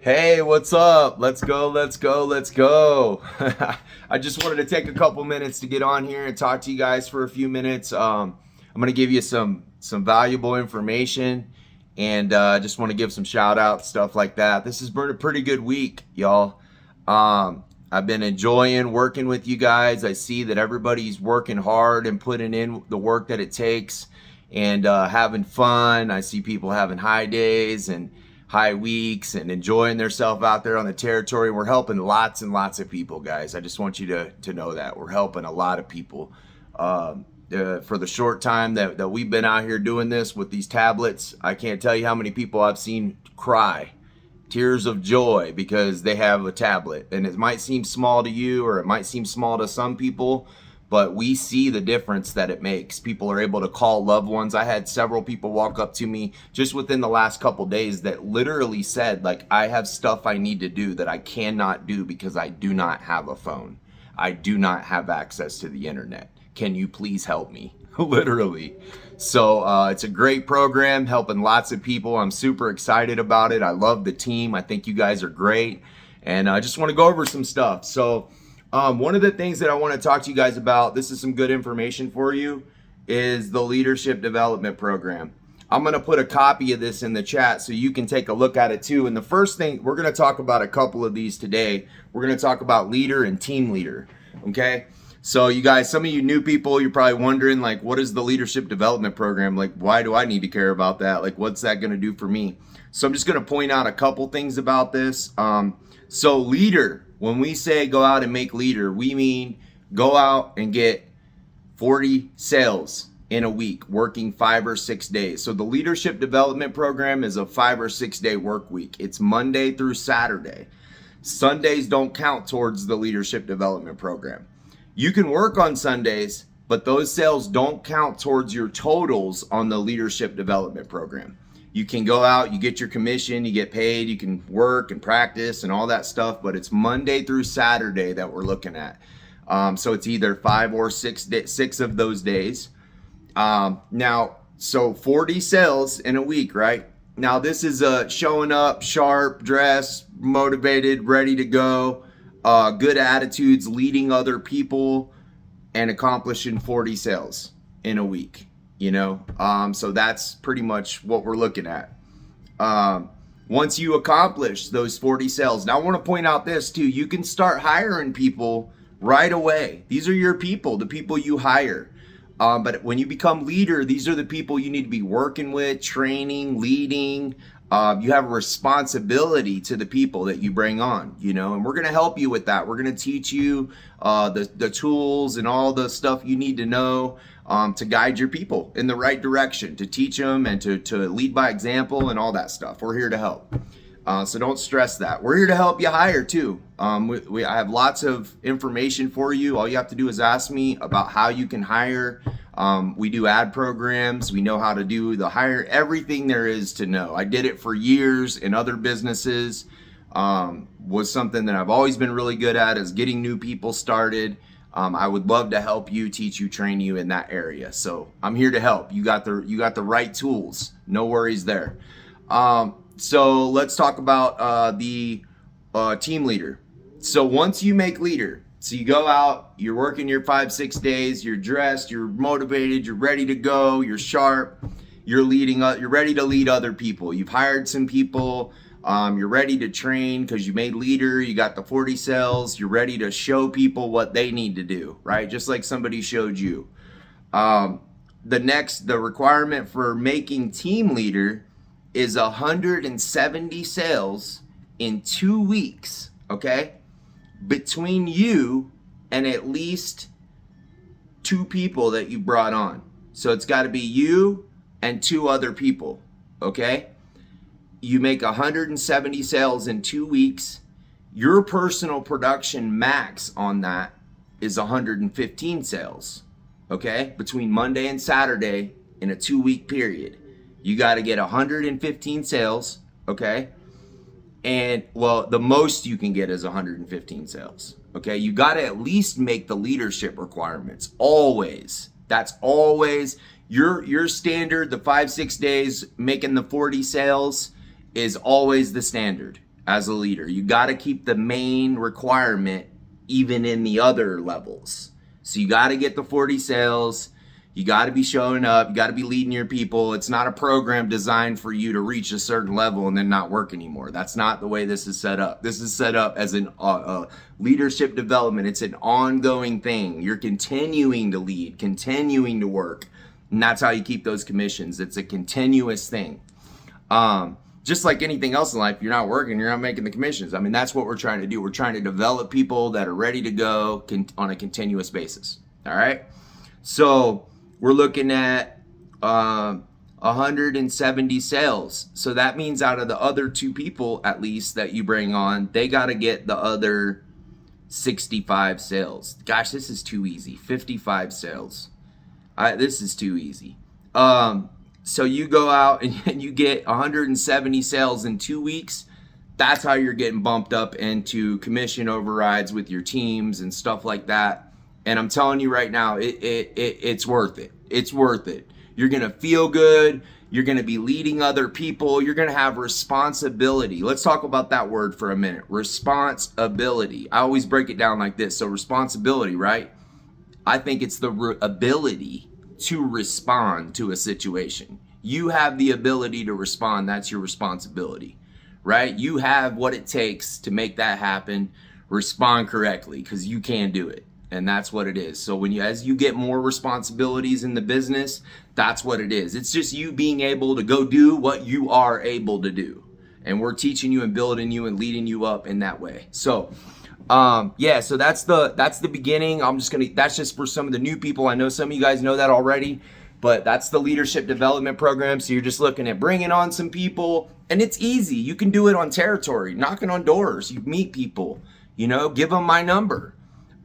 Hey, what's up? Let's go, let's go, let's go. I just wanted to take a couple minutes to get on here and talk to you guys for a few minutes. I'm gonna give you some valuable information, and just want to give some shout outs, stuff like that. This has been a pretty good week, y'all. I've been enjoying working with you guys. I see that everybody's working hard and putting in the work that it takes, and having fun. I see people having high days and high weeks and enjoying themselves out there on the territory. We're helping lots and lots of people, guys. I just want you to know that we're helping a lot of people. For the short time that we've been out here doing this with these tablets, I can't tell you how many people I've seen cry tears of joy because they have a tablet. And it might seem small to you, or it might seem small to some people, but we see the difference that it makes. People are able to call loved ones. I had several people walk up to me just within the last couple days that literally said, like, I have stuff I need to do that I cannot do because I do not have a phone. I do not have access to the internet. Can you please help me? Literally. So it's a great program, helping lots of people. I'm super excited about it. I love the team. I think you guys are great. And I just want to go over some stuff. So one of the things that I want to talk to you guys about, this is some good information for you, is the Leadership Development Program. I'm going to put a copy of this in the chat so you can take a look at it too. And the first thing, we're going to talk about a couple of these today. We're going to talk about leader and team leader. Okay. So you guys, some of you new people, you're probably wondering, like, what is the Leadership Development Program? Like, why do I need to care about that? Like, what's that going to do for me? So I'm just going to point out a couple things about this. So leader, when we say go out and make leader, we mean go out and get 40 sales in a week, working 5 or 6 days. So the Leadership Development Program is a 5 or 6 day work week. It's Monday through Saturday. Sundays don't count towards the Leadership Development Program. You can work on Sundays, but those sales don't count towards your totals on the Leadership Development Program. You can go out, you get your commission, you get paid, you can work and practice and all that stuff, but it's Monday through Saturday that we're looking at. So it's either 5 or 6 of those days. Now, so 40 sales in a week, right? Now this is showing up sharp, dressed, motivated, ready to go, good attitudes, leading other people, and accomplishing 40 sales in a week. You know, so that's pretty much what we're looking at. Once you accomplish those 40 sales, now I want to point out this too, you can start hiring people right away. These are your people, the people you hire. But when you become leader, these are the people you need to be working with, training, leading. You have a responsibility to the people that you bring on, you know, and we're going to help you with that. We're going to teach you the tools and all the stuff you need to know to guide your people in the right direction, to teach them and to lead by example and all that stuff. We're here to help. So don't stress that. We're here to help you hire too. I have lots of information for you. All you have to do is ask me about how you can hire. We do ad programs. We know how to do the hire, everything there is to know. I did it for years in other businesses. Was something that I've always been really good at, is getting new people started. I would love to help you, teach you, train you in that area. So I'm here to help. You got the right tools. No worries there. So let's talk about the team leader. So once you make leader, so you go out, you're working your 5-6 days, you're dressed, you're motivated, you're ready to go, you're sharp, you're leading up, you're ready to lead other people. You've hired some people, you're ready to train because you made leader, you got the 40 sales, you're ready to show people what they need to do, right? Just like somebody showed you. The requirement for making team leader is 170 sales in 2 weeks, okay? Between you and at least 2 people that you brought on. So it's got to be you and 2 other people, okay? You make 170 sales in 2 weeks. Your personal production max on that is 115 sales, okay? Between Monday and Saturday in a 2-week period. You got to get 115 sales, okay? And, well, the most you can get is 115 sales, okay? You got to at least make the leadership requirements, always. That's always your standard. The 5-6 days making the 40 sales is always the standard. as a leader. You got to keep the main requirement even in the other levels. So you got to get the 40 sales. You got to be showing up. You got to be leading your people. It's not a program designed for you to reach a certain level and then not work anymore. That's not the way this is set up. This is set up as an leadership development. It's an ongoing thing. You're continuing to lead, continuing to work. And that's how you keep those commissions. It's a continuous thing. Just like anything else in life, you're not working, you're not making the commissions. I mean, that's what we're trying to do. We're trying to develop people that are ready to go on a continuous basis. All right. So we're looking at 170 sales. So that means out of the other 2 people, at least, that you bring on, they got to get the other 65 sales. Gosh, this is too easy. 55 sales. This is too easy. So you go out and you get 170 sales in 2 weeks. That's how you're getting bumped up into commission overrides with your teams and stuff like that. And I'm telling you right now, it's worth it. It's worth it. You're going to feel good. You're going to be leading other people. You're going to have responsibility. Let's talk about that word for a minute. Responsibility. I always break it down like this. So responsibility, right? I think it's the ability to respond to a situation. You have the ability to respond. That's your responsibility, right? You have what it takes to make that happen. Respond correctly, because you can do it. And that's what it is. So as you get more responsibilities in the business, that's what it is. It's just you being able to go do what you are able to do. And we're teaching you and building you and leading you up in that way. So yeah, so that's the beginning. That's just for some of the new people. I know some of you guys know that already, but that's the leadership development program. So you're just looking at bringing on some people, and it's easy. You can do it on territory, knocking on doors. You meet people, give them my number.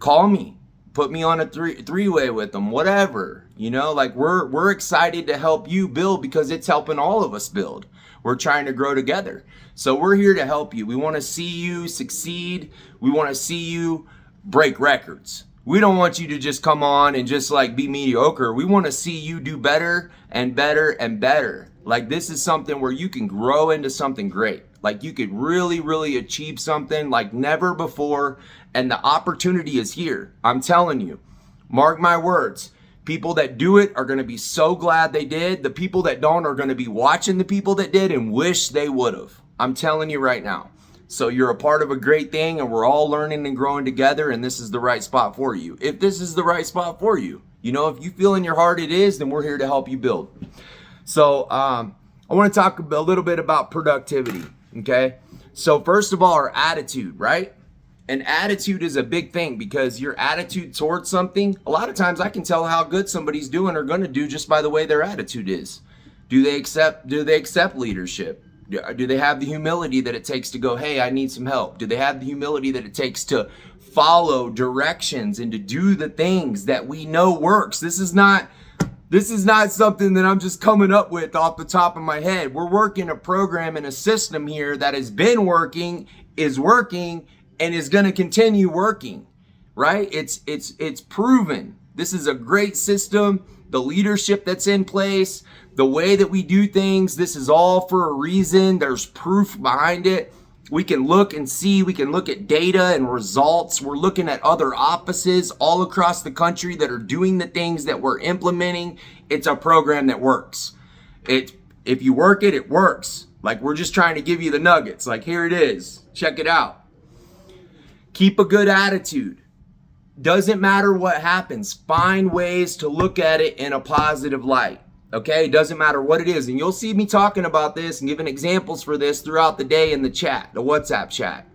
Call me, put me on a three-way with them, whatever, like we're excited to help you build because it's helping all of us build. We're trying to grow together. So we're here to help you. We want to see you succeed. We want to see you break records. We don't want you to just come on and just like be mediocre. We want to see you do better and better and better. Like this is something where you can grow into something great. Like you could really, really achieve something like never before. And the opportunity is here. I'm telling you, mark my words. People that do it are going to be so glad they did. The people that don't are going to be watching the people that did and wish they would have. I'm telling you right now. So you're a part of a great thing, and we're all learning and growing together, and this is the right spot for you. If this is the right spot for you, if you feel in your heart it is, then we're here to help you build. So I want to talk a little bit about productivity, okay? So first of all, our attitude, right? And attitude is a big thing because your attitude towards something, a lot of times I can tell how good somebody's doing or going to do just by the way their attitude is. Do they accept leadership? Do they have the humility that it takes to go, hey, I need some help? Do they have the humility that it takes to follow directions and to do the things that we know works? This is not something that I'm just coming up with off the top of my head. We're working a program and a system here that has been working, is working, and is going to continue working, right? It's proven. This is a great system. The leadership that's in place, the way that we do things, this is all for a reason. There's proof behind it. We can look and see, we can look at data and results. We're looking at other offices all across the country that are doing the things that we're implementing. It's a program that works. If you work it, it works. Like we're just trying to give you the nuggets. Like here it is. Check it out. Keep a good attitude. Doesn't matter what happens. Find ways to look at it in a positive light. Okay? Doesn't matter what it is. And you'll see me talking about this and giving examples for this throughout the day in the chat, the WhatsApp chat.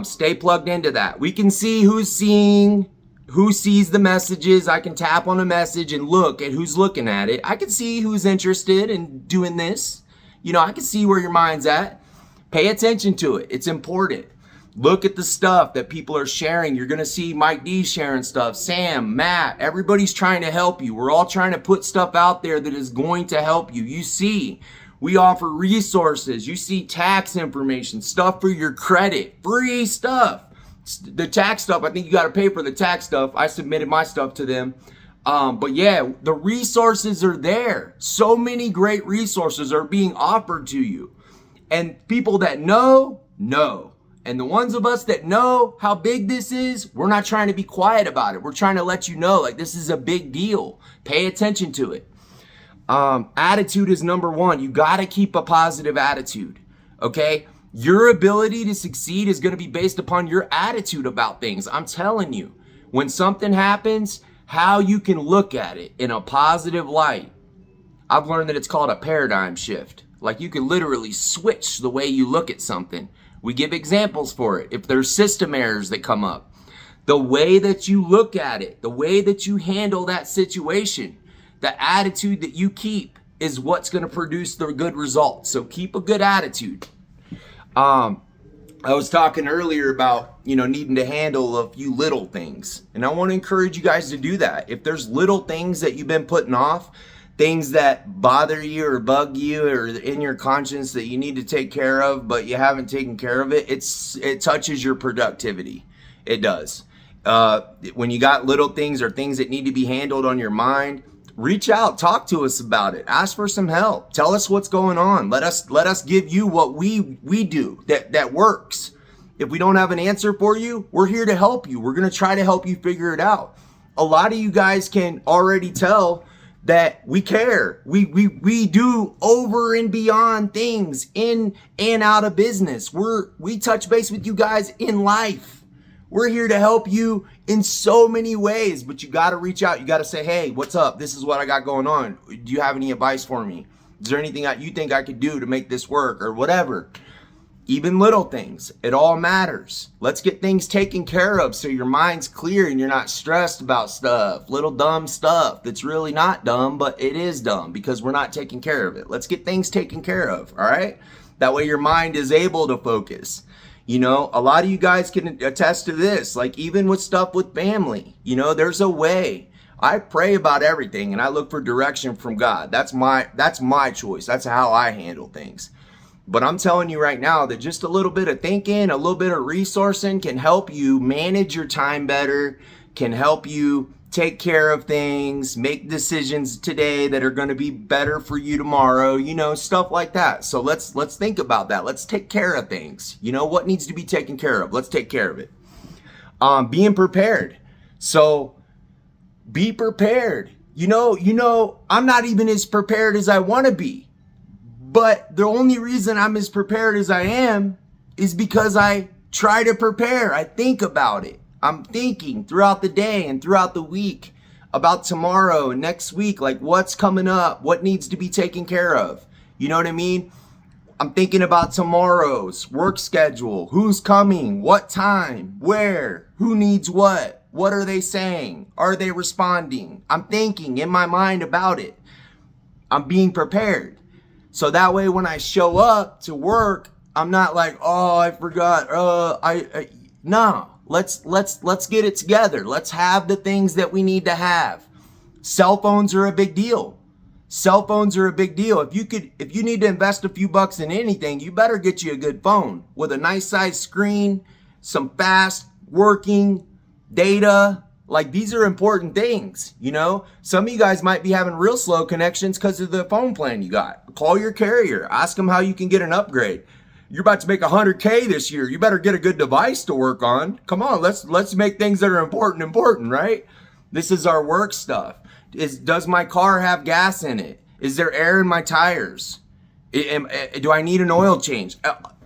Stay plugged into that. We can see who's seeing, who sees the messages. I can tap on a message and look at who's looking at it. I can see who's interested in doing this. I can see where your mind's at. Pay attention to it. It's important. Look at the stuff that people are sharing. You're going to see Mike D sharing stuff, Sam, Matt, everybody's trying to help you. We're all trying to put stuff out there that is going to help you. You see, we offer resources. You see tax information, stuff for your credit, free stuff. The tax stuff, I think you got to pay for the tax stuff. I submitted my stuff to them. But yeah, the resources are there. So many great resources are being offered to you. And people that know, know. And the ones of us that know how big this is, we're not trying to be quiet about it. We're trying to let you know, like, this is a big deal. Pay attention to it. Attitude is number one. You got to keep a positive attitude, okay? Your ability to succeed is going to be based upon your attitude about things. I'm telling you, when something happens, how you can look at it in a positive light. I've learned that it's called a paradigm shift. Like, you can literally switch the way you look at something. We give examples for it. If there's system errors that come up, the way that you look at it, the way that you handle that situation, the attitude that you keep is what's going to produce the good results. So keep a good attitude. I was talking earlier about, needing to handle a few little things. And I want to encourage you guys to do that. If there's little things that you've been putting off, things that bother you or bug you or in your conscience that you need to take care of, but you haven't taken care of it, it touches your productivity. It does. When you got little things or things that need to be handled on your mind, reach out, talk to us about it, ask for some help, tell us what's going on. Let us give you what we do that works. If we don't have an answer for you, we're here to help you. We're going to try to help you figure it out. A lot of you guys can already tell that we care. We do over and beyond things in and out of business. We touch base with you guys in life. We're here to help you in so many ways, but you got to reach out. You got to say, hey, what's up? This is what I got going on. Do you have any advice for me? Is there anything that you think I could do to make this work or whatever? Even little things. It all matters. Let's get things taken care of so your mind's clear and you're not stressed about stuff. Little dumb stuff that's really not dumb, but it is dumb because we're not taking care of it. Let's get things taken care of, all right? That way your mind is able to focus. A lot of you guys can attest to this, like even with stuff with family, there's a way. I pray about everything and I look for direction from God. That's my choice. That's how I handle things. But I'm telling you right now that just a little bit of thinking, a little bit of resourcing can help you manage your time better, can help you take care of things, make decisions today that are going to be better for you tomorrow, stuff like that. So let's think about that. Let's take care of things. What needs to be taken care of? Let's take care of it. Being prepared. So be prepared. I'm not even as prepared as I want to be. But the only reason I'm as prepared as I am is because I try to prepare. I think about it. I'm thinking throughout the day and throughout the week about tomorrow and next week, like what's coming up, what needs to be taken care of. You know what I mean? I'm thinking about tomorrow's work schedule, who's coming, what time, where, who needs what are they saying, are they responding? I'm thinking in my mind about it. I'm being prepared. So that way when I show up to work, I'm not like, oh, I forgot. No. Let's get it together. Let's have the things that we need to have. Cell phones are a big deal. Cell phones are a big deal. If you need to invest a few bucks in anything, you better get you a good phone with a nice size screen, some fast working data. Like, these are important things, Some of you guys might be having real slow connections because of the phone plan you got. Call your carrier. Ask them how you can get an upgrade. You're about to make $100K this year. You better get a good device to work on. Come on, let's make things that are important, right? This is our work stuff. Does my car have gas in it? Is there air in my tires? Do I need an oil change?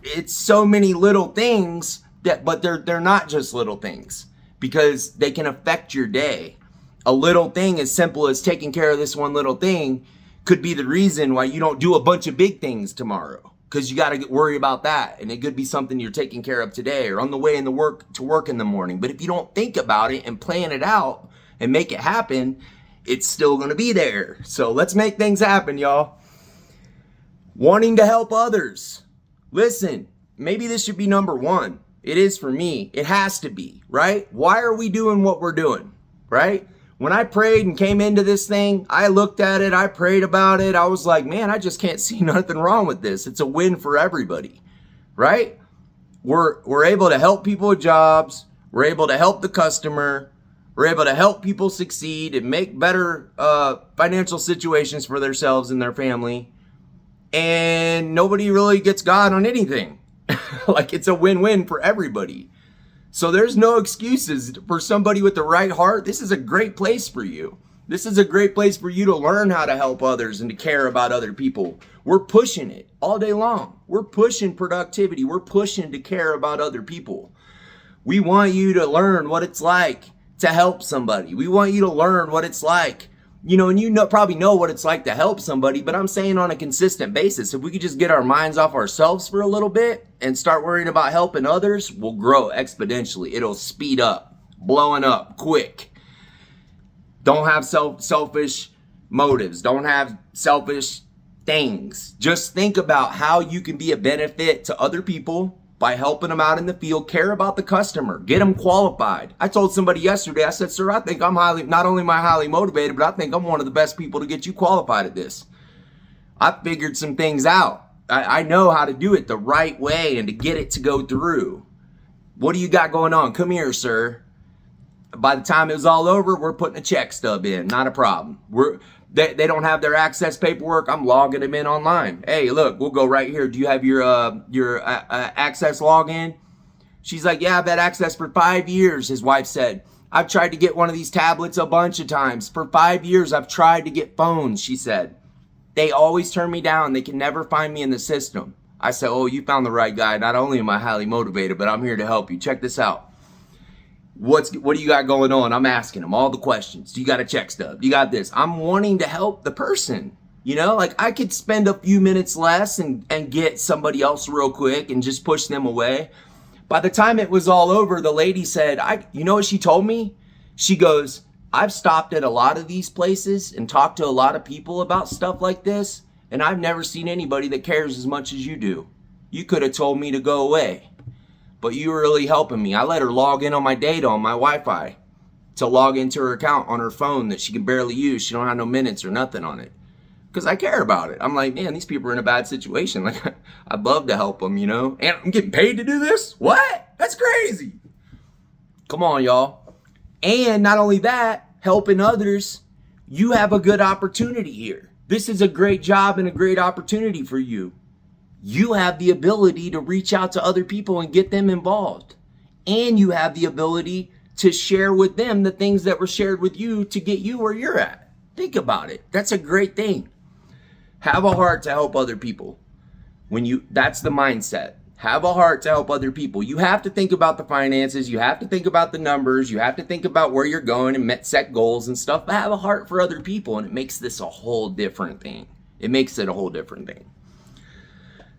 It's so many little things but they're not just little things because they can affect your day. A little thing as simple as taking care of this one little thing could be the reason why you don't do a bunch of big things tomorrow. Because you got to worry about that. And it could be something you're taking care of today or on the way to work in the morning. But if you don't think about it and plan it out and make it happen, it's still going to be there. So let's make things happen, y'all. Wanting to help others. Listen, maybe this should be number one. It is for me. It has to be, right? Why are we doing what we're doing, right? When I prayed and came into this thing, I looked at it, I prayed about it. I was like, man, I just can't see nothing wrong with this. It's a win for everybody, right? We're able to help people with jobs. We're able to help the customer. We're able to help people succeed and make better financial situations for themselves and their family. And nobody really gets God on anything. Like, it's a win-win for everybody. So there's no excuses for somebody with the right heart. This is a great place for you. This is a great place for you to learn how to help others and to care about other people. We're pushing it all day long. We're pushing productivity. We're pushing to care about other people. We want you to learn what it's like to help somebody. We want you to learn what it's like, and you probably know what it's like to help somebody, but I'm saying on a consistent basis, if we could just get our minds off ourselves for a little bit and start worrying about helping others, we'll grow exponentially. It'll speed up, blowing up quick. Don't have selfish motives. Don't have selfish things. Just think about how you can be a benefit to other people by helping them out in the field. Care about the customer. Get them qualified. I told somebody yesterday, I said, sir, I think not only am I highly motivated, but I think I'm one of the best people to get you qualified at this. I figured some things out. I know how to do it the right way and to get it to go through. What do you got going on? Come here, sir. By the time it was all over, we're putting a check stub in. Not a problem. They don't have their access paperwork. I'm logging them in online. Hey, look, we'll go right here. Do you have your access login? She's like, yeah, I've had access for 5 years, his wife said. I've tried to get one of these tablets a bunch of times. For 5 years, I've tried to get phones, she said. They always turn me down. They can never find me in the system. I said, oh, you found the right guy. Not only am I highly motivated, but I'm here to help you. Check this out. What do you got going on? I'm asking them all the questions. Do you got a check stub? Do you got this? I'm wanting to help the person. Like I could spend a few minutes less and get somebody else real quick and just push them away. By the time it was all over, the lady said, you know what she told me? She goes, I've stopped at a lot of these places and talked to a lot of people about stuff like this, and I've never seen anybody that cares as much as you do. You could have told me to go away, but you were really helping me. I let her log in on my data on my Wi-Fi to log into her account on her phone that she can barely use. She don't have no minutes or nothing on it because I care about it. I'm like, man, these people are in a bad situation. Like, I'd love to help them, and I'm getting paid to do this? What? That's crazy. Come on, y'all. And not only that, helping others, you have a good opportunity here. This is a great job and a great opportunity for you. You have the ability to reach out to other people and get them involved. And you have the ability to share with them the things that were shared with you to get you where you're at. Think about it. That's a great thing. Have a heart to help other people. That's the mindset. Have a heart to help other people. You have to think about the finances. You have to think about the numbers. You have to think about where you're going and set goals and stuff. But have a heart for other people, and it makes this a whole different thing. It makes it a whole different thing.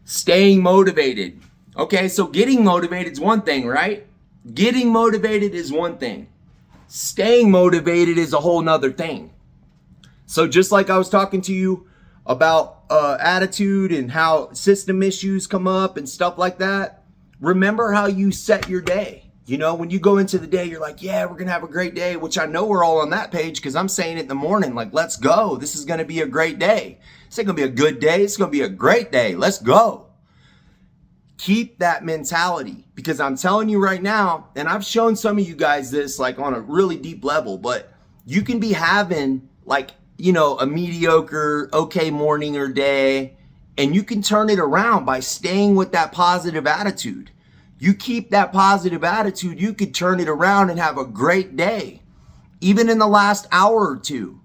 Staying motivated. Okay, so getting motivated is one thing, right? Getting motivated is one thing. Staying motivated is a whole nother thing. So just like I was talking to you about attitude and how system issues come up and stuff like that, remember how you set your day. When you go into the day, you're like, yeah, we're going to have a great day, which I know we're all on that page because I'm saying it in the morning, like, let's go. This is going to be a great day. It's not going to be a good day. It's going to be a great day. Let's go. Keep that mentality because I'm telling you right now, and I've shown some of you guys this like on a really deep level, but you can be having like, a mediocre, okay morning or day, and you can turn it around by staying with that positive attitude. You keep that positive attitude, you could turn it around and have a great day. Even in the last hour or two.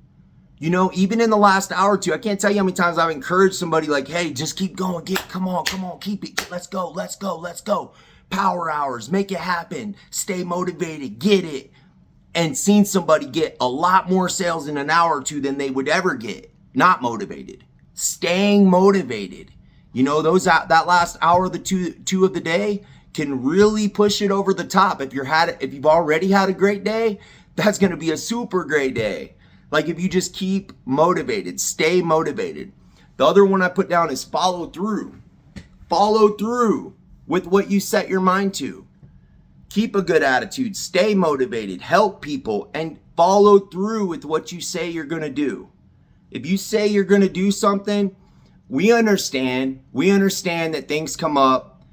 Even in the last hour or two, I can't tell you how many times I've encouraged somebody like, hey, just keep going, come on, keep it, let's go. Power hours, make it happen, stay motivated, get it. And seen somebody get a lot more sales in an hour or two than they would ever get, not motivated. Staying motivated. That last hour of the two of the day can really push it over the top. If you've already had a great day, that's going to be a super great day. Like if you just keep motivated, stay motivated. The other one I put down is follow through. Follow through with what you set your mind to. Keep a good attitude, stay motivated, help people, and follow through with what you say you're going to do. If you say you're going to do something, we understand that things come up,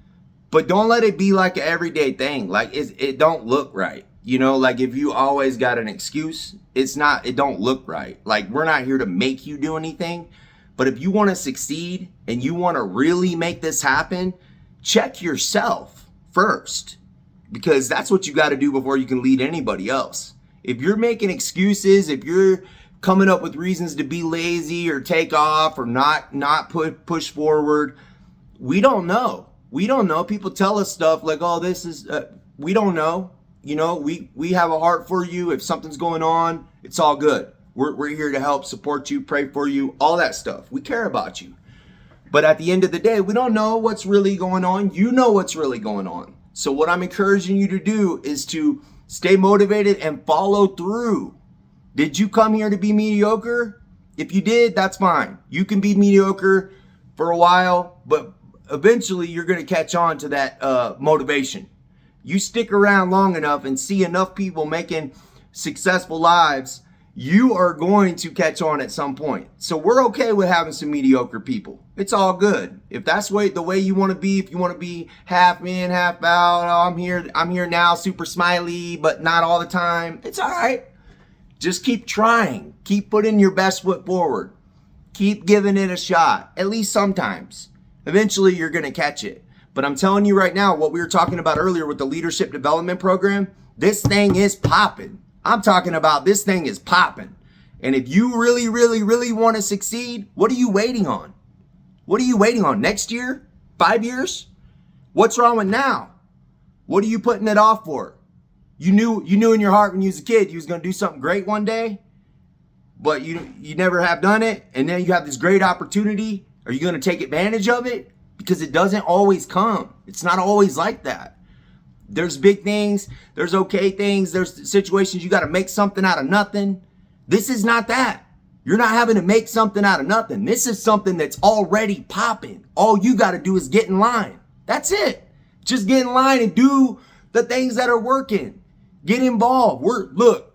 but don't let it be like an everyday thing. Like it don't look right. Like if you always got an excuse, it don't look right. Like we're not here to make you do anything, but if you want to succeed and you want to really make this happen, check yourself first, because that's what you got to do before you can lead anybody else. If you're making excuses, if you're coming up with reasons to be lazy or take off or not push forward, we don't know. We don't know. People tell us stuff like, oh, this is, we don't know. You know, we have a heart for you. If something's going on, it's all good. We're here to help, support you, pray for you, all that stuff. We care about you. But at the end of the day, we don't know what's really going on. You know what's really going on. So what I'm encouraging you to do is to stay motivated and follow through. Did you come here to be mediocre? If you did, that's fine. You can be mediocre for a while, but eventually you're going to catch on to that motivation. You stick around long enough and see enough people making successful lives, you are going to catch on at some point. So we're okay with having some mediocre people. It's all good. If that's the way you want to be, if you want to be half in, half out, oh, I'm here now, super smiley, but not all the time, it's all right. Just keep trying. Keep putting your best foot forward. Keep giving it a shot, at least sometimes. Eventually, you're going to catch it. But I'm telling you right now, what we were talking about earlier with the leadership development program, this thing is popping. I'm talking about this thing is popping. And if you really, really, really want to succeed, what are you waiting on? What are you waiting on? Next year? 5 years? What's wrong with now? What are you putting it off for? You knew in your heart when you was a kid you was going to do something great one day, but you never have done it, and then you have this great opportunity. Are you going to take advantage of it? Because it doesn't always come. It's not always like that. There's big things, there's okay things, there's situations you got to make something out of nothing. This is not that. You're not having to make something out of nothing. This is something that's already popping. All you got to do is get in line. That's it. Just get in line and do the things that are working. Get involved. Look,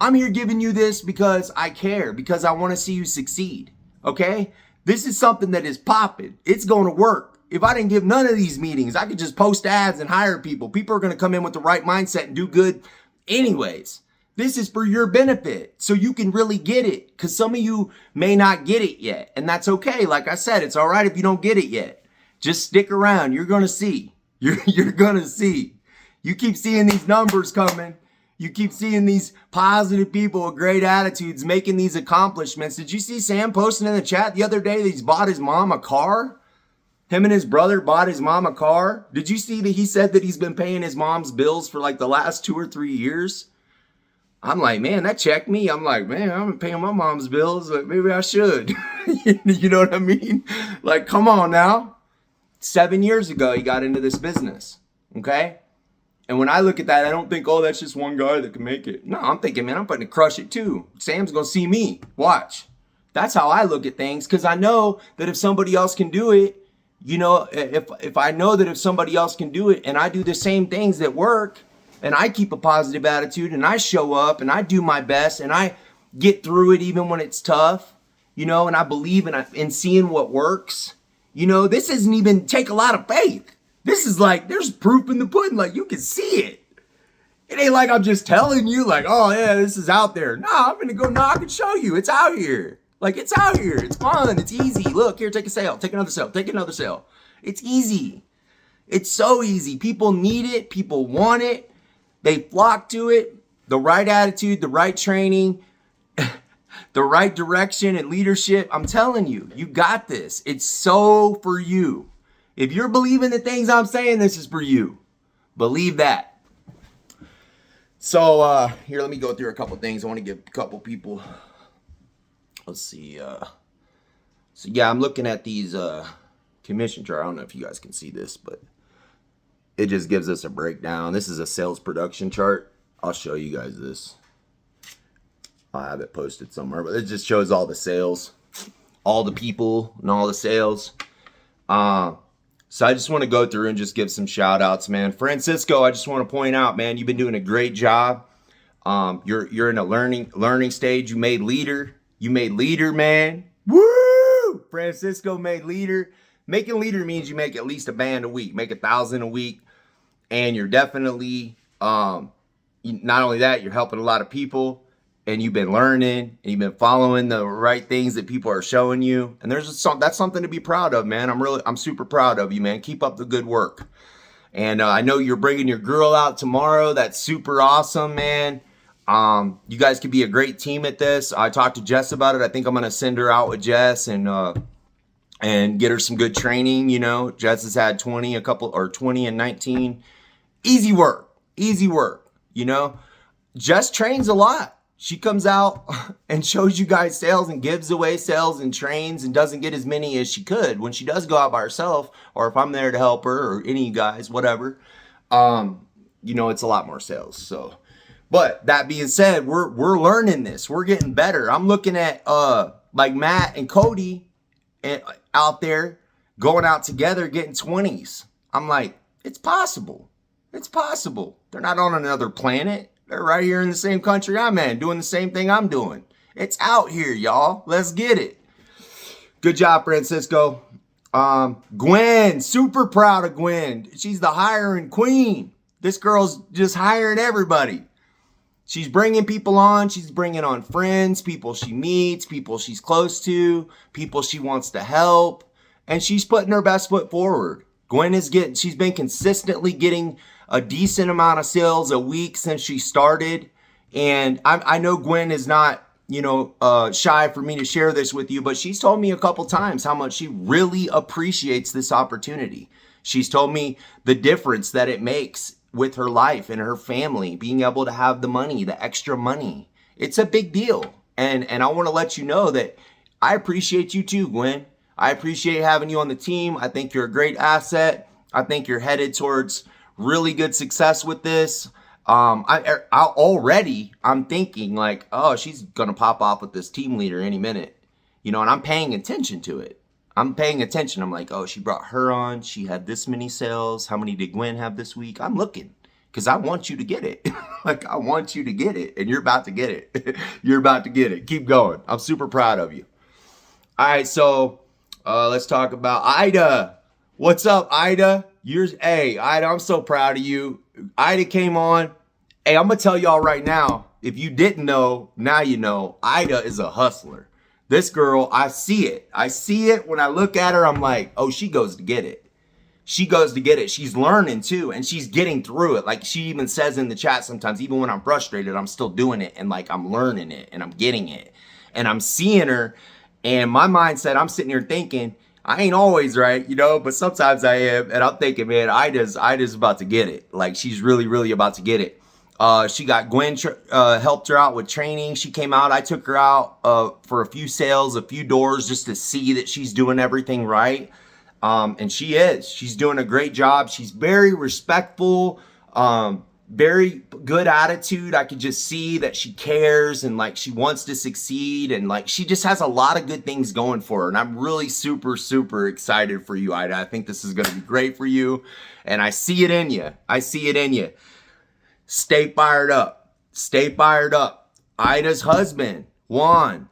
I'm here giving you this because I care, because I want to see you succeed. Okay? This is something that is popping. It's going to work. If I didn't give none of these meetings, I could just post ads and hire people. People are going to come in with the right mindset and do good anyways. This is for your benefit, so you can really get it, because some of you may not get it yet, and that's okay. Like I said, it's all right if you don't get it yet. Just stick around. You're going to see. You're going to see. You keep seeing these numbers coming. You keep seeing these positive people with great attitudes making these accomplishments. Did you see Sam posting in the chat the other day that he's bought his mom a car? Him and his brother bought his mom a car. Did you see that he said that he's been paying his mom's bills for like the last 2 or 3 years? I'm like, man, that checked me. I'm like, man, I've been paying my mom's bills. Like, maybe I should. You know what I mean? Like, come on now. 7 years ago, he got into this business. Okay? And when I look at that, I don't think, oh, that's just one guy that can make it. No, I'm thinking, man, I'm going to crush it too. Sam's going to see me. Watch. That's how I look at things, because I know that if somebody else can do it, you know, if I know that if somebody else can do it and I do the same things that work and I keep a positive attitude and I show up and I do my best and I get through it even when it's tough, you know, and I believe in seeing what works, you know, this doesn't even take a lot of faith. This is like, there's proof in the pudding. Like, you can see it. It ain't like I'm just telling you like, oh yeah, this is out there. No, I'm going to go knock and show you. It's out here. Like, it's out here. It's fun. It's easy. Look, here, take a sale. Take another sale. Take another sale. It's easy. It's so easy. People need it. People want it. They flock to it. The right attitude, the right training, the right direction and leadership. I'm telling you, you got this. It's so for you. If you're believing the things I'm saying, this is for you. Believe that. So here, let me go through a couple things. I want to give a couple people. Let's see. So yeah, I'm looking at these commission chart. I don't know if you guys can see this, but it just gives us a breakdown. This is a sales production chart. I'll show you guys this. I have it posted somewhere, but it just shows all the sales, all the people, and all the sales. So I just want to go through and just give some shout outs, man. Francisco, I just want to point out, man, you've been doing a great job. You're in a learning stage. You made leader. You made leader, man. Woo! Francisco made leader. Making leader means you make at least $1,000 a week, make $1,000 a week, and you're definitely not only that, you're helping a lot of people. and you've been learning and you've been following the right things that people are showing you. And that's something to be proud of, man. I'm super proud of you, man. Keep up the good work. And I know you're bringing your girl out tomorrow. That's super awesome, man. You guys could be a great team at this. I talked to Jess about it. I think I'm going to send her out with Jess and get her some good training. You know, Jess has had 20 and 19. Easy work, you know. Jess trains a lot. She comes out and shows you guys sales and gives away sales and trains and doesn't get as many as she could when she does go out by herself, or if I'm there to help her or any of you guys, whatever. You know, it's a lot more sales. So, but that being said, we're learning this. We're getting better. I'm looking at like Matt and Cody out there going out together getting 20s. I'm like, it's possible. It's possible. They're not on another planet. They're right here in the same country I'm in, doing the same thing I'm doing. It's out here, y'all. Let's get it. Good job, Francisco. Gwen, super proud of Gwen. She's the hiring queen. This girl's just hiring everybody. She's bringing people on. She's bringing on friends, people she meets, people she's close to, people she wants to help. And she's putting her best foot forward. She's been consistently getting a decent amount of sales a week since she started. And I know Gwen is not, shy for me to share this with you, but she's told me a couple times how much she really appreciates this opportunity. She's told me the difference that it makes with her life and her family, being able to have the money, the extra money. It's a big deal. And I want to let you know that I appreciate you too, Gwen. I appreciate having you on the team. I think you're a great asset. I think you're headed towards really good success with this. I'm thinking like, oh, she's going to pop off with this team leader any minute, and I'm paying attention to it. I'm paying attention. I'm like, oh, she brought her on. She had this many sales. How many did Gwen have this week? I'm looking because I want you to get it. Like, I want you to get it, and you're about to get it. You're about to get it. Keep going. I'm super proud of you. All right, so let's talk about Ida. What's up, Ida? Hey, Ida, I'm so proud of you. Ida came on. Hey, I'm going to tell y'all right now, if you didn't know, now you know, Ida is a hustler. This girl, I see it. I see it when I look at her. I'm like, oh, she goes to get it. She goes to get it. She's learning too, and she's getting through it. Like she even says in the chat sometimes, even when I'm frustrated, I'm still doing it, and like I'm learning it, and I'm getting it, and I'm seeing her. And my mindset, I'm sitting here thinking, I ain't always right, but sometimes I am. And I'm thinking, man, Ida's about to get it. Like she's really, really about to get it. She got Gwen helped her out with training. She came out. I took her out for a few sales, a few doors, just to see that she's doing everything right. And she is. She's doing a great job. She's very respectful, very good attitude. I could just see that she cares and like she wants to succeed, and like she just has a lot of good things going for her. And I'm really super, super excited for you, Ida. I think this is going to be great for you. And I see it in you. I see it in you. Stay fired up. Stay fired up. Ida's husband, Juan,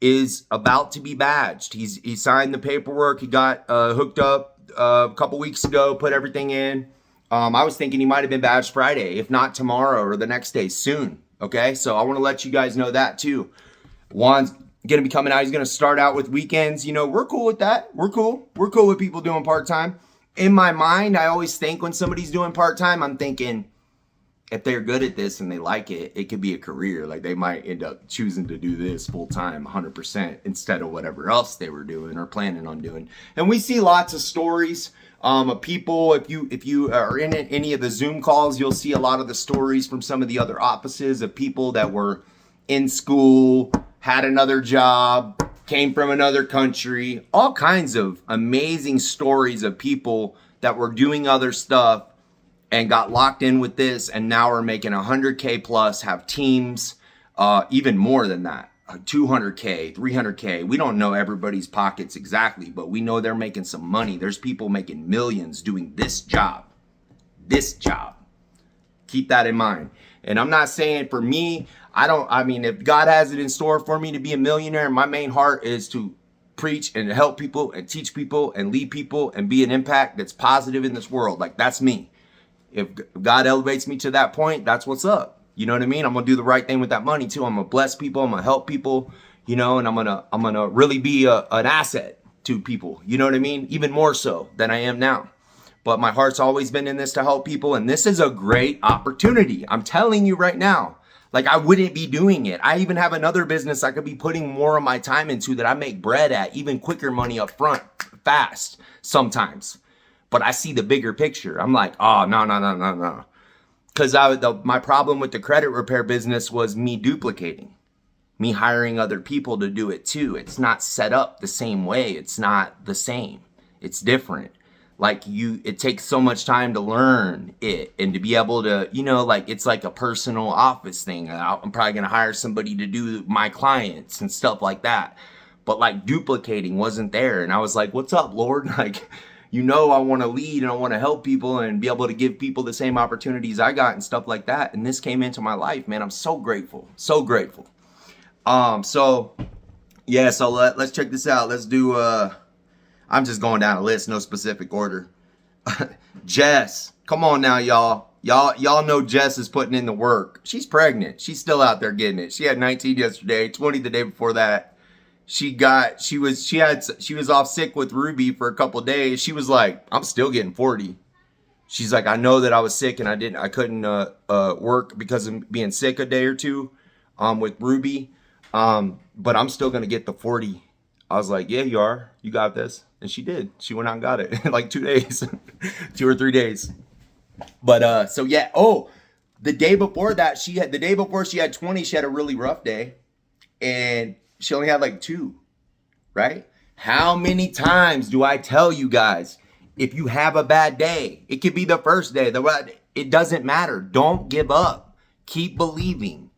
is about to be badged. He signed the paperwork. He got hooked up a couple weeks ago, put everything in. I was thinking he might have been badged Friday, if not tomorrow or the next day soon. Okay, so I want to let you guys know that too. Juan's going to be coming out. He's going to start out with weekends. We're cool with that. We're cool. We're cool with people doing part-time. In my mind, I always think when somebody's doing part-time, I'm thinking, if they're good at this and they like it, it could be a career. Like they might end up choosing to do this full time, 100% instead of whatever else they were doing or planning on doing. And we see lots of stories of people. If you are in any of the Zoom calls, you'll see a lot of the stories from some of the other offices of people that were in school, had another job, came from another country, all kinds of amazing stories of people that were doing other stuff and got locked in with this, and now are making 100K plus, have teams, even more than that, 200K, 300K. We don't know everybody's pockets exactly, but we know they're making some money. There's people making millions doing this job. This job. Keep that in mind. And I'm not saying for me, if God has it in store for me to be a millionaire, my main heart is to preach and help people and teach people and lead people and be an impact that's positive in this world. Like that's me. If God elevates me to that point, that's what's up. You know what I mean? I'm gonna do the right thing with that money too. I'm gonna bless people. I'm gonna help people. You know, and I'm gonna really be an asset to people. You know what I mean? Even more so than I am now. But my heart's always been in this to help people, and this is a great opportunity. I'm telling you right now. Like, I wouldn't be doing it. I even have another business I could be putting more of my time into that I make bread at, even quicker money up front, fast sometimes. But I see the bigger picture. I'm like, oh, no. Because my problem with the credit repair business was me duplicating, me hiring other people to do it too. It's not set up the same way. It's not the same. It's different. Like it takes so much time to learn it and to be able to, you know, like it's like a personal office thing. I'm probably going to hire somebody to do my clients and stuff like that. But like duplicating wasn't there. And I was like, what's up, Lord? Like, you know, I want to lead and I want to help people and be able to give people the same opportunities I got and stuff like that. And this came into my life, man. I'm so grateful. So grateful. So let's check this out. Let's do, I'm just going down a list, no specific order. Jess, come on now, y'all. Y'all know Jess is putting in the work. She's pregnant. She's still out there getting it. She had 19 yesterday, 20 the day before that. She was off sick with Ruby for a couple days. She was like, I'm still getting 40. She's like, I know that I was sick and I couldn't work because of being sick a day or two with Ruby. But I'm still gonna get the 40. I was like, yeah, you are. You got this. And she did. She went out and got it in like 2 days, 2 or 3 days. But so yeah. Oh, the day before she had 20, she had a really rough day, and she only had like 2. Right? How many times do I tell you guys, if you have a bad day, it could be the first day, it doesn't matter. Don't give up. Keep believing.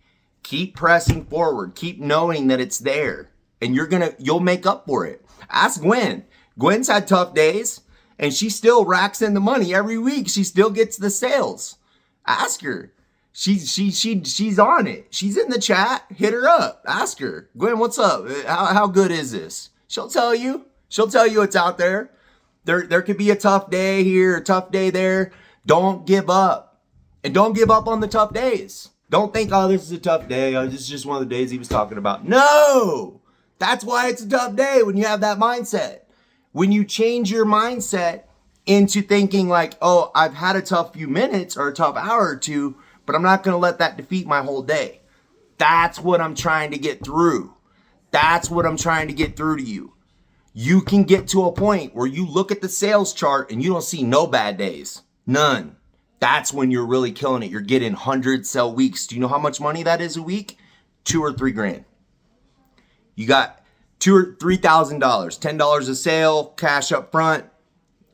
Keep pressing forward. Keep knowing that it's there. And you'll make up for it. Ask Gwen. Gwen's had tough days and she still racks in the money every week. She still gets the sales. Ask her. She's on it. She's in the chat. Hit her up. Ask her. Gwen, what's up? How good is this? She'll tell you. She'll tell you it's out there. There could be a tough day here, a tough day there. Don't give up. And don't give up on the tough days. Don't think, oh, this is a tough day. Oh, this is just one of the days he was talking about. No! That's why it's a tough day when you have that mindset. When you change your mindset into thinking like, oh, I've had a tough few minutes or a tough hour or two, but I'm not going to let that defeat my whole day. That's what I'm trying to get through. That's what I'm trying to get through to you. You can get to a point where you look at the sales chart and you don't see no bad days. None. That's when you're really killing it. You're getting 100 sell weeks. Do you know how much money that is a week? $2,000 or $3,000. You got $2,000 or $3,000, $10 a sale, cash up front,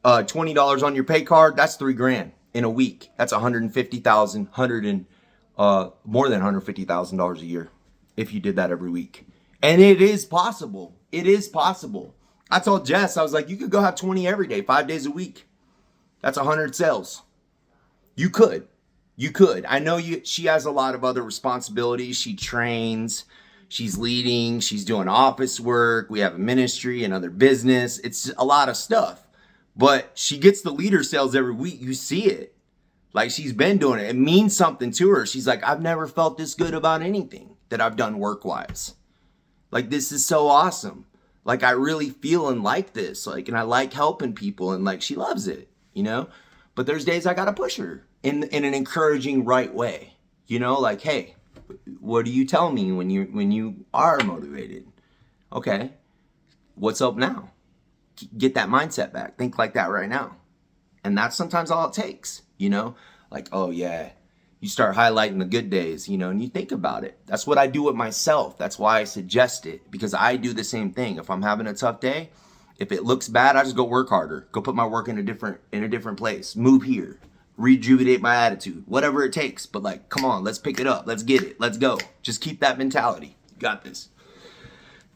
$20 on your pay card. That's $3,000 in a week. That's $150,000, more than $150,000 a year if you did that every week. And it is possible. It is possible. I told Jess, I was like, you could go have 20 every day, 5 days a week. That's 100 sales. You could. I know she has a lot of other responsibilities. She trains. She's leading, she's doing office work, we have a ministry, another business. It's a lot of stuff. But she gets the leader sales every week. You see it. Like she's been doing it. It means something to her. She's like, I've never felt this good about anything that I've done work-wise. Like, this is so awesome. Like, I really feel and like this. Like, and I like helping people, and like she loves it, you know? But there's days I gotta push her in an encouraging right way. You know, like, hey, what do you tell me when you are motivated? Okay, what's up now? Get that mindset back. Think like that right now. And that's sometimes all it takes, you know? Like, oh yeah, you start highlighting the good days, you know, and you think about it. That's what I do with myself. That's why I suggest it, because I do the same thing. If I'm having a tough day, if it looks bad, I just go work harder. Go put my work in a different place. Move here. Rejuvenate my attitude, whatever it takes. But like, come on, let's pick it up. Let's get it. Let's go. Just keep that mentality. You got this.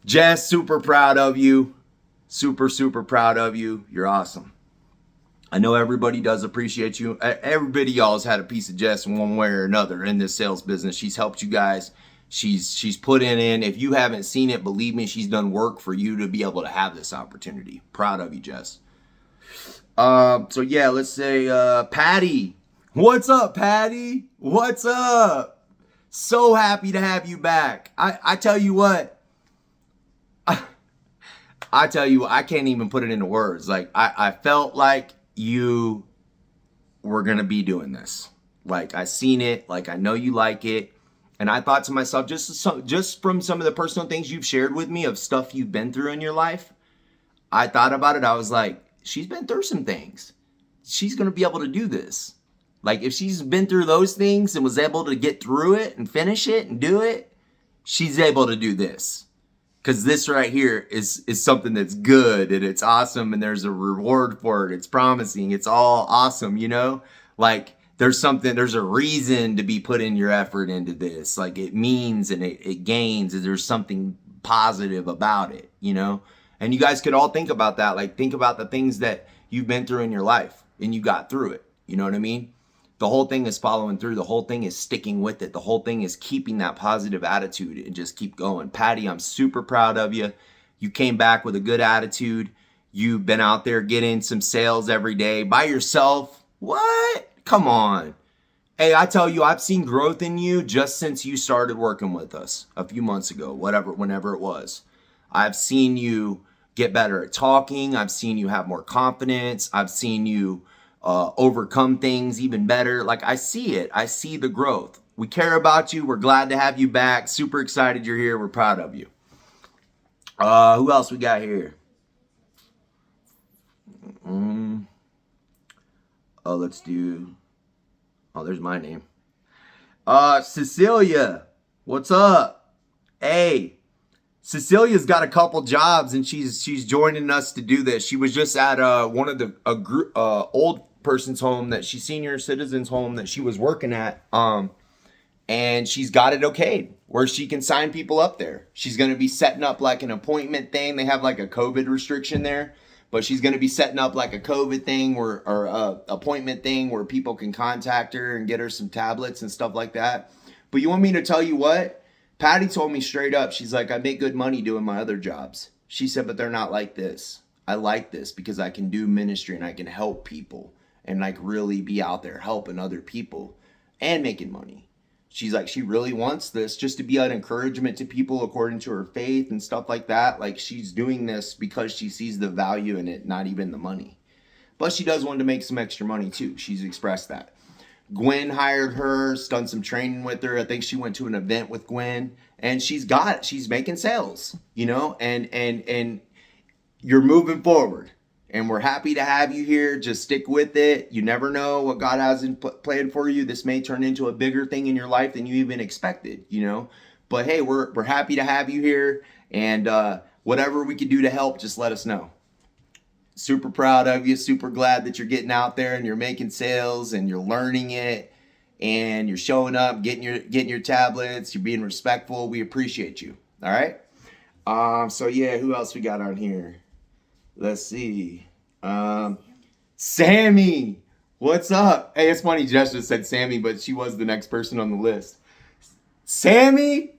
Jess, super proud of you. Super, super proud of you. You're awesome. I know everybody does appreciate you. Everybody y'all's had a piece of Jess in one way or another in this sales business. She's helped you guys. She's put in. If you haven't seen it, believe me, she's done work for you to be able to have this opportunity. Proud of you, Jess. So yeah, let's say Patty. What's up, Patty? What's up? So happy to have you back. I tell you what, I tell you, I can't even put it into words. Like, I felt like you were going to be doing this. Like, I seen it. Like, I know you like it. And I thought to myself, just from some of the personal things you've shared with me of stuff you've been through in your life, I thought about it. I was like, she's been through some things. She's going to be able to do this. Like, if she's been through those things and was able to get through it and finish it and do it, she's able to do this. Because this right here is something that's good and it's awesome and there's a reward for it. It's promising. It's all awesome, you know? Like, there's a reason to be putting your effort into this. Like, it means and it gains, and there's something positive about it, you know? And you guys could all think about that. Like, think about the things that you've been through in your life and you got through it. You know what I mean? The whole thing is following through. The whole thing is sticking with it. The whole thing is keeping that positive attitude and just keep going. Patty, I'm super proud of you. You came back with a good attitude. You've been out there getting some sales every day by yourself. What? Come on. Hey, I tell you, I've seen growth in you just since you started working with us a few months ago, whenever it was. I've seen you get better at talking. I've seen you have more confidence. I've seen you overcome things even better. Like, I see it. I see the growth. We care about you. We're glad to have you back. Super excited you're here. We're proud of you. Who else we got here? Let's do... Oh, there's my name. Cecilia. What's up? Hey. Cecilia's got a couple jobs and she's joining us to do this. She was just at one of the old person's home, that she's senior citizens home that she was working at, and she's got it okayed where she can sign people up there. She's going to be setting up like an appointment thing. They have like a COVID restriction there, but she's going to be setting up like a COVID thing or appointment thing where people can contact her and get her some tablets and stuff like that. But you want me to tell you what? Patty told me straight up, she's like, I make good money doing my other jobs. She said, but they're not like this. I like this because I can do ministry and I can help people and like really be out there helping other people and making money. She's like, she really wants this just to be an encouragement to people according to her faith and stuff like that. Like, she's doing this because she sees the value in it, not even the money. But she does want to make some extra money too. She's expressed that. Gwen hired her, done some training with her. I think she went to an event with Gwen, and she's making sales, you know, and you're moving forward, and we're happy to have you here. Just stick with it. You never know what God has planned for you. This may turn into a bigger thing in your life than you even expected, you know, but hey, we're happy to have you here, and whatever we can do to help, just let us know. Super proud of you. Super glad that you're getting out there and you're making sales and you're learning it and you're showing up, getting your tablets. You're being respectful. We appreciate you. All right. So yeah, who else we got on here? Let's see. Sammy, what's up? Hey, it's funny. Jess just said Sammy, but she was the next person on the list. Sammy.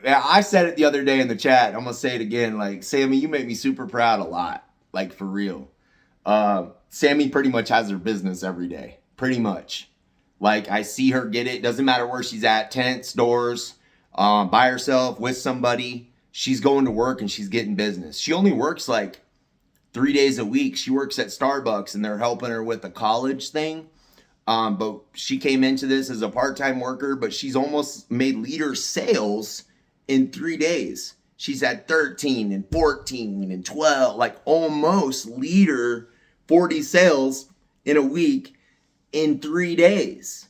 I said it the other day in the chat. I'm gonna say it again. Like, Sammy, you make me super proud a lot. Like, for real. Sammy pretty much has her business every day. Pretty much. Like, I see her get it. Doesn't matter where she's at. Tents, stores, by herself, with somebody. She's going to work and she's getting business. She only works like 3 days a week. She works at Starbucks and they're helping her with the college thing. But she came into this as a part-time worker, but she's almost made leader sales in 3 days. She's at 13 and 14 and 12, like almost leader 40 sales in a week in 3 days.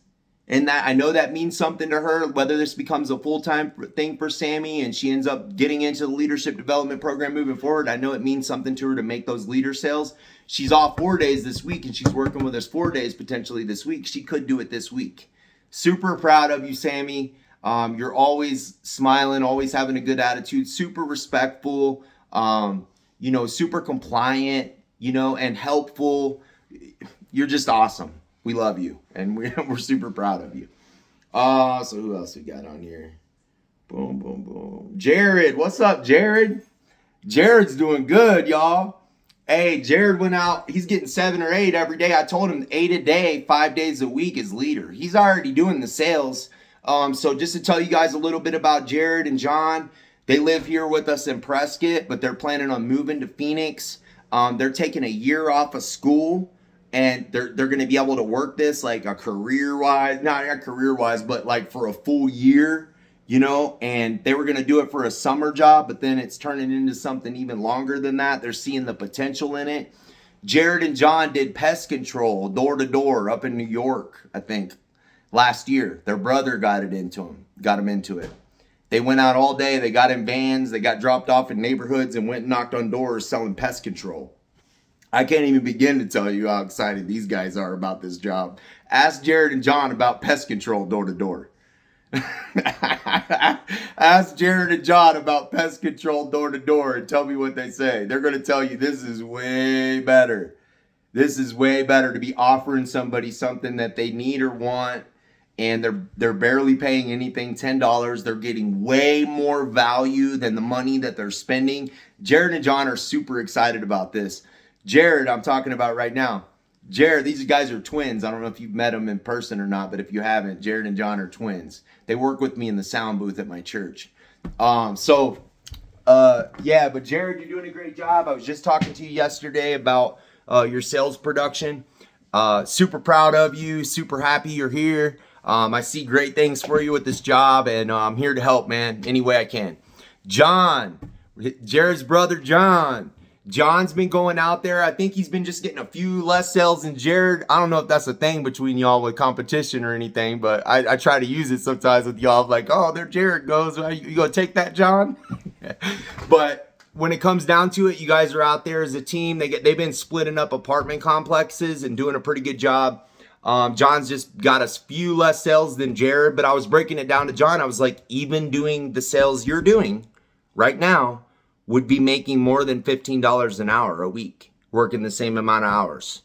And that, I know that means something to her, whether this becomes a full-time thing for Sammy and she ends up getting into the leadership development program moving forward. I know it means something to her to make those leader sales. She's off 4 days this week and she's working with us 4 days potentially this week. She could do it this week. Super proud of you, Sammy. You're always smiling, always having a good attitude, super respectful, you know, super compliant, you know, and helpful. You're just awesome. We love you, and we're super proud of you. So who else we got on here? Boom, boom, boom. Jared, what's up, Jared? Jared's doing good, y'all. Hey, Jared went out. He's getting 7 or 8 every day. I told him 8 a day, 5 days a week is leader. He's already doing the sales. So just to tell you guys a little bit about Jared and John, they live here with us in Prescott, but they're planning on moving to Phoenix. They're taking a year off of school, and they're going to be able to work this like a career-wise, not career-wise, but like for a full year, you know, and they were going to do it for a summer job, but then it's turning into something even longer than that. They're seeing the potential in it. Jared and John did pest control door to door up in New York, I think, last year. Their brother got them into it. They went out all day. They got in vans. They got dropped off in neighborhoods and went and knocked on doors selling pest control. I can't even begin to tell you how excited these guys are about this job. Ask Jared and John about pest control door to door. Ask Jared and John about pest control door to door and tell me what they say. They're going to tell you this is way better. This is way better to be offering somebody something that they need or want, and they're barely paying anything, $10. They're getting way more value than the money that they're spending. Jared and John are super excited about this. Jared, I'm talking about right now. Jared, these guys are twins. I don't know if you've met them in person or not, but if you haven't, Jared and John are twins. They work with me in the sound booth at my church. Yeah, but Jared, you're doing a great job. I was just talking to you yesterday about your sales production. Super proud of you. Super happy you're here. I see great things for you with this job, and I'm here to help, man, any way I can. John, Jared's brother, John. John's been going out there. I think he's been just getting a few less sales than Jared. I don't know if that's a thing between y'all with competition or anything, but I try to use it sometimes with y'all. Like, oh, there Jared goes. You gonna take that, John? But when it comes down to it, you guys are out there as a team. They've been splitting up apartment complexes and doing a pretty good job. John's just got a few less sales than Jared, but I was breaking it down to John. I was like, even doing the sales you're doing right now would be making more than $15 an hour a week, working the same amount of hours.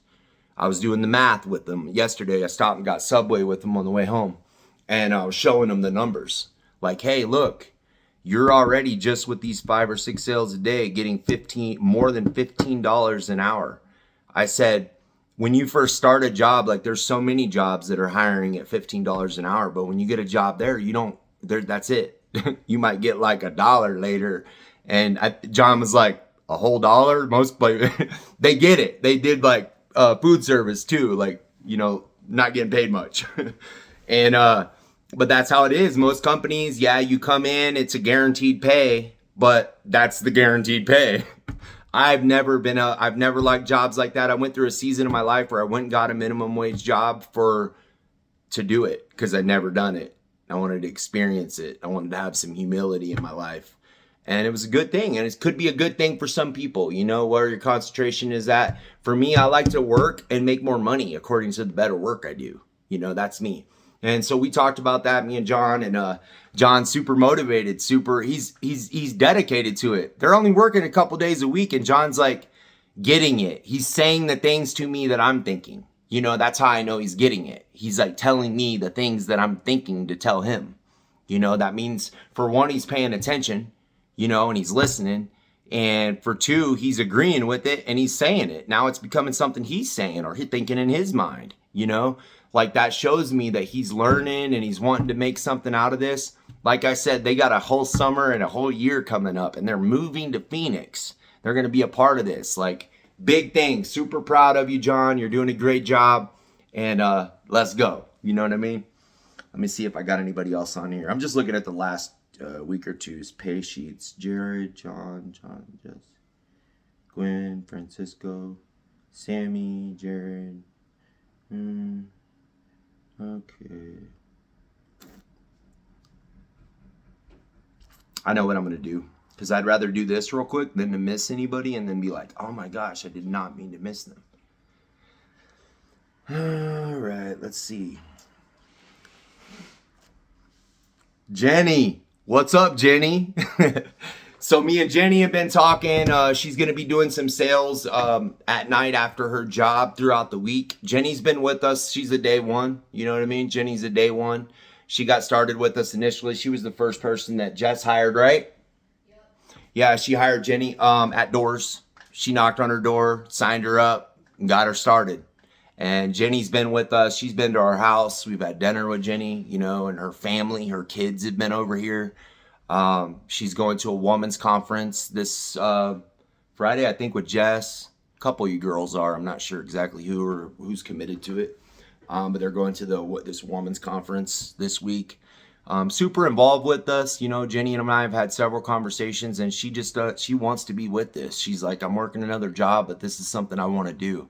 I was doing the math with them yesterday. I stopped and got Subway with them on the way home, and I was showing them the numbers. Like, hey, look, you're already just with these 5 or 6 sales a day getting more than $15 an hour. I said, when you first start a job, like there's so many jobs that are hiring at $15 an hour, but when you get a job there, that's it. You might get like $1 later. And John was like, a whole dollar? Most they get it. They did like food service too, like, you know, not getting paid much. And but that's how it is. Most companies, yeah, you come in, it's a guaranteed pay, but that's the guaranteed pay. I've never liked jobs like that. I went through a season of my life where I went and got a minimum wage job to do it because I'd never done it. I wanted to experience it. I wanted to have some humility in my life. And it was a good thing. And it could be a good thing for some people, you know, where your concentration is at. For me, I like to work and make more money according to the better work I do. You know, that's me. And so we talked about that, me and John, and John's super motivated, he's dedicated to it. They're only working a couple days a week, and John's like getting it. He's saying the things to me that I'm thinking. You know, that's how I know he's getting it. He's like telling me the things that I'm thinking to tell him. You know, that means for one, he's paying attention, you know, and he's listening. And for two, he's agreeing with it and he's saying it. Now it's becoming something he's saying or thinking in his mind, you know, like that shows me that he's learning and he's wanting to make something out of this. Like I said, they got a whole summer and a whole year coming up and they're moving to Phoenix. They're going to be a part of this. Like, big thing. Super proud of you, John. You're doing a great job. And let's go. You know what I mean? Let me see if I got anybody else on here. I'm just looking at the last week or two's pay sheets. Jared, John, Jess, Gwen, Francisco, Sammy, Jared. Okay. I know what I'm going to do. Because I'd rather do this real quick than to miss anybody and then be like, oh my gosh, I did not mean to miss them. All right, let's see. Jenny. What's up, Jenny? So me and Jenny have been talking. She's going to be doing some sales at night after her job throughout the week. Jenny's been with us. She's a day one. You know what I mean? Jenny's a day one. She got started with us initially. She was the first person that Jess hired, right? Yeah, she hired Jenny at Doors. She knocked on her door, signed her up, and got her started. And Jenny's been with us. She's been to our house. We've had dinner with Jenny, you know, and her family, her kids have been over here. She's going to a woman's conference this Friday, I think, with Jess. A couple of you girls are. I'm not sure exactly who or who's committed to it, but they're going to this woman's conference this week. Super involved with us. You know, Jenny and I have had several conversations, and she just she wants to be with this. She's like, I'm working another job, but this is something I want to do.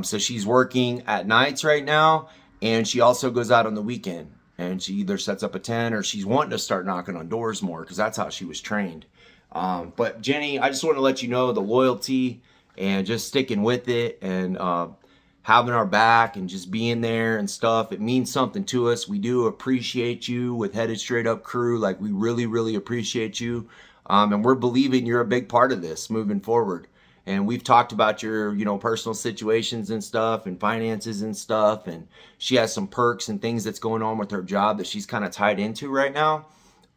So she's working at nights right now, and she also goes out on the weekend. And she either sets up a tent or she's wanting to start knocking on doors more because that's how she was trained. But Jenny, I just want to let you know the loyalty and just sticking with it and having our back and just being there and stuff. It means something to us. We do appreciate you with Headed Straight Up crew. Like, we really, really appreciate you. And we're believing you're a big part of this moving forward. And we've talked about your, you know, personal situations and stuff and finances and stuff. And she has some perks and things that's going on with her job that she's kind of tied into right now.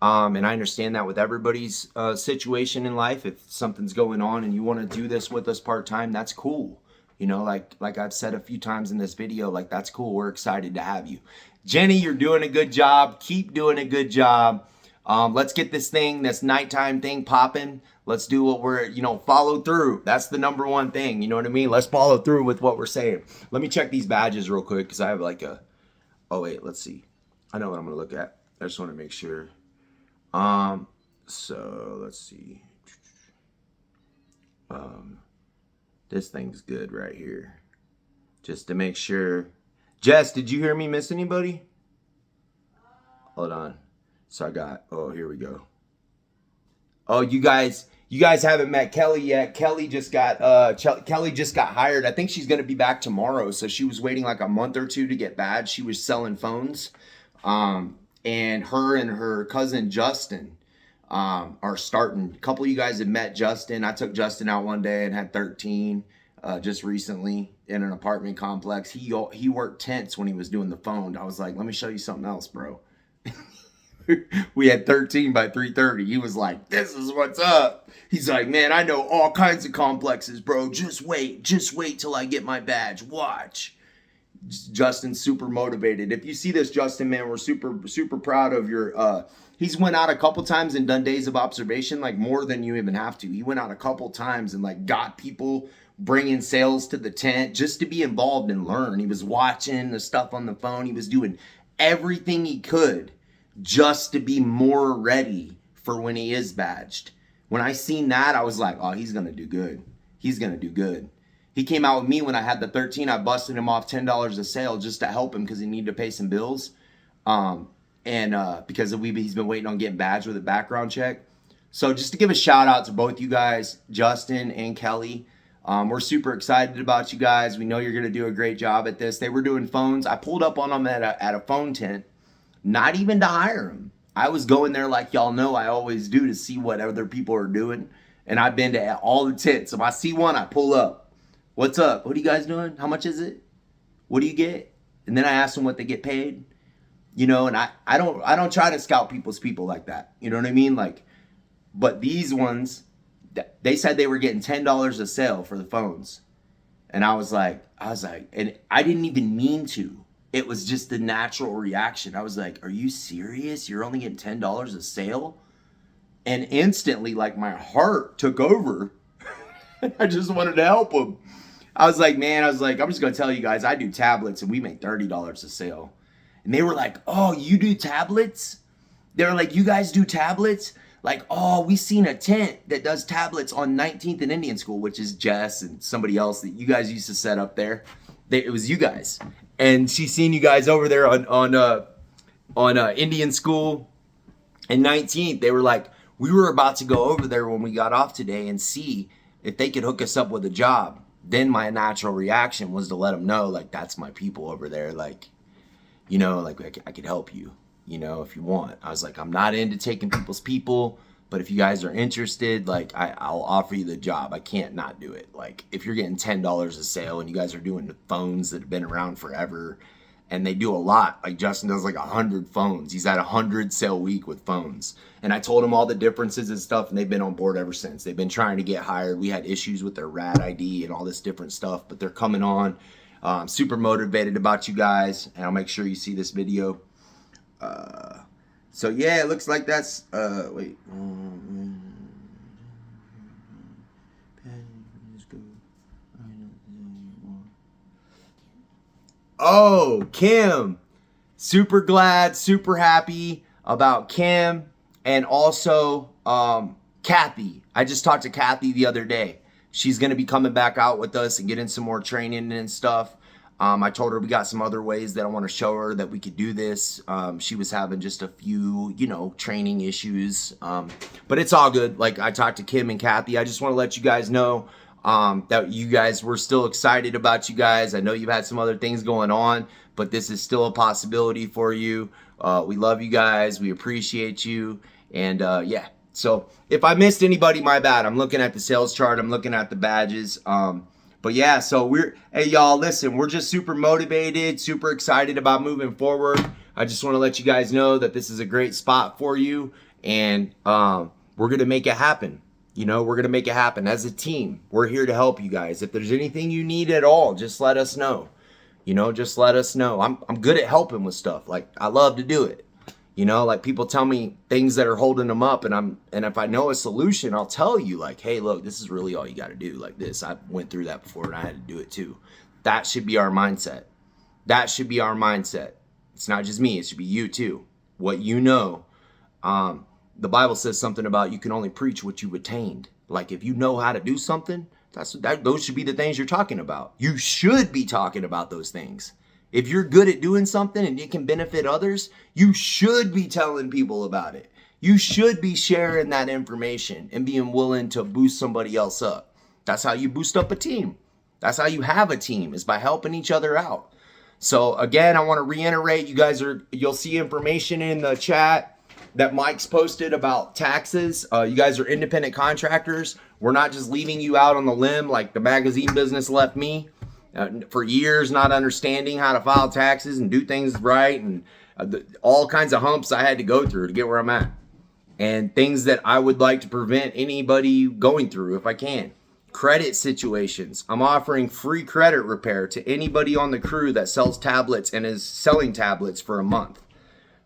And I understand that with everybody's situation in life. If something's going on and you want to do this with us part-time, that's cool. You know, like I've said a few times in this video, like, that's cool. We're excited to have you. Jenny, you're doing a good job. Keep doing a good job. Let's get this nighttime thing popping. Let's do what we're, you know, follow through. That's the number one thing. You know what I mean? Let's follow through with what we're saying. Let me check these badges real quick because I have like oh wait, let's see. I know what I'm going to look at. I just want to make sure. So let's see. This thing's good right here. Just to make sure. Jess, did you hear me miss anybody? Hold on. So I got, oh, here we go. Oh, you guys haven't met Kelly yet. Kelly just got hired. I think she's going to be back tomorrow. So she was waiting like a month or two to get badged. She was selling phones. And her and her cousin Justin are starting. A couple of you guys have met Justin. I took Justin out one day and had 13 just recently in an apartment complex. He worked tents when he was doing the phone. I was like, let me show you something else, bro. We had 13 by 3:30. He was like, this is what's up. He's like, man, I know all kinds of complexes, bro. Just wait till I get my badge. Watch. Justin's super motivated. If you see this, Justin, man, we're super proud of your he's went out a couple times and done days of observation, like more than you even have to. He went out a couple times and like got people bringing sales to the tent just to be involved and learn. He was watching the stuff on the phone. He was doing everything he could just to be more ready for when he is badged. When I seen that, I was like, oh, he's going to do good. He's going to do good. He came out with me when I had the 13. I busted him off $10 a sale just to help him because he needed to pay some bills. Because he's been waiting on getting badged with a background check. So just to give a shout out to both you guys, Justin and Kelly. We're super excited about you guys. We know you're going to do a great job at this. They were doing phones. I pulled up on them at a phone tent. Not even to hire them. I was going there like y'all know I always do to see what other people are doing. And I've been to all the tents. If I see one, I pull up. What's up? What are you guys doing? How much is it? What do you get? And then I ask them what they get paid. You know, and I don't try to scout people's people like that. You know what I mean? Like, but these ones, they said they were getting $10 a sale for the phones. And I was like, and I didn't even mean to. It was just the natural reaction. I was like, are you serious? You're only getting $10 a sale? And instantly, like, my heart took over. I just wanted to help them. I was like, I'm just going to tell you guys, I do tablets and we make $30 a sale. And they were like, oh, you do tablets? They were like, you guys do tablets? Like, oh, we seen a tent that does tablets on 19th and Indian School, which is Jess and somebody else that you guys used to set up there. It was you guys. And she seen you guys over there on Indian School and 19th. They were like, we were about to go over there when we got off today and see if they could hook us up with a job. Then my natural reaction was to let them know, like, that's my people over there. Like, you know, like, I could help you, you know, if you want. I was like, I'm not into taking people's people, but if you guys are interested, like, I'll offer you the job. I can't not do it. Like, if you're getting $10 a sale and you guys are doing the phones that have been around forever, and they do a lot, like Justin does like 100 phones. He's at 100 sale week with phones. And I told him all the differences and stuff, and they've been on board ever since. They've been trying to get hired. We had issues with their RAD ID and all this different stuff, but they're coming on. Super motivated about you guys, and I'll make sure you see this video. So yeah, it looks like that's wait. Oh, Kim. Super glad, super happy about Kim, and also Kathy. I just talked to Kathy the other day. She's going to be coming back out with us and getting some more training and stuff. I told her we got some other ways that I want to show her that we could do this. She was having just a few, training issues. But it's all good. Like, I talked to Kim and Kathy. I just want to let you guys know that you guys were still excited about you guys. I know you've had some other things going on, but this is still a possibility for you. We love you guys. We appreciate you. And yeah. So if I missed anybody, my bad. I'm looking at the sales chart. I'm looking at the badges. But yeah, so hey y'all, listen, we're just super motivated, super excited about moving forward. I just want to let you guys know that this is a great spot for you, and we're going to make it happen. We're going to make it happen as a team. We're here to help you guys. If there's anything you need at all, just let us know. Just let us know. I'm good at helping with stuff. Like, I love to do it. Like, people tell me things that are holding them up, and if I know a solution, I'll tell you, like, hey, look, this is really all you got to do. Like this, I went through that before and I had to do it too. That should be our mindset. That should be our mindset. It's not just me, it should be you too. What the Bible says something about you can only preach what you've attained. Like, if you know how to do something, those should be the things you're talking about. You should be talking about those things. If you're good at doing something and it can benefit others, you should be telling people about it. You should be sharing that information and being willing to boost somebody else up. That's how you boost up a team. That's how you have a team, is by helping each other out. So again, I want to reiterate, you'll see information in the chat that Mike's posted about taxes. You guys are independent contractors. We're not just leaving you out on the limb like the magazine business left me. For years, not understanding how to file taxes and do things right, and all kinds of humps I had to go through to get where I'm at, and things that I would like to prevent anybody going through if I can. Credit situations. I'm offering free credit repair to anybody on the crew that sells tablets and is selling tablets for a month.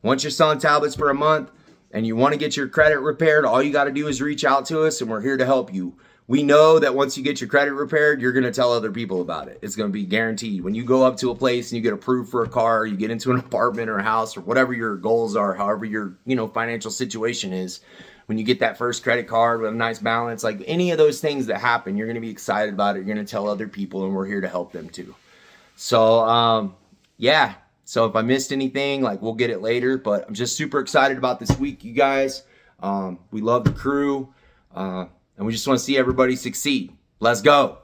Once you're selling tablets for a month and you want to get your credit repaired, all you got to do is reach out to us, and we're here to help you. We know that once you get your credit repaired, you're going to tell other people about it. It's going to be guaranteed. When you go up to a place and you get approved for a car, you get into an apartment or a house or whatever your goals are, however your financial situation is, when you get that first credit card with a nice balance, like any of those things that happen, you're going to be excited about it. You're going to tell other people, and we're here to help them too. So, yeah. So if I missed anything, like, we'll get it later, but I'm just super excited about this week, you guys. We love the crew. And we just want to see everybody succeed. Let's go.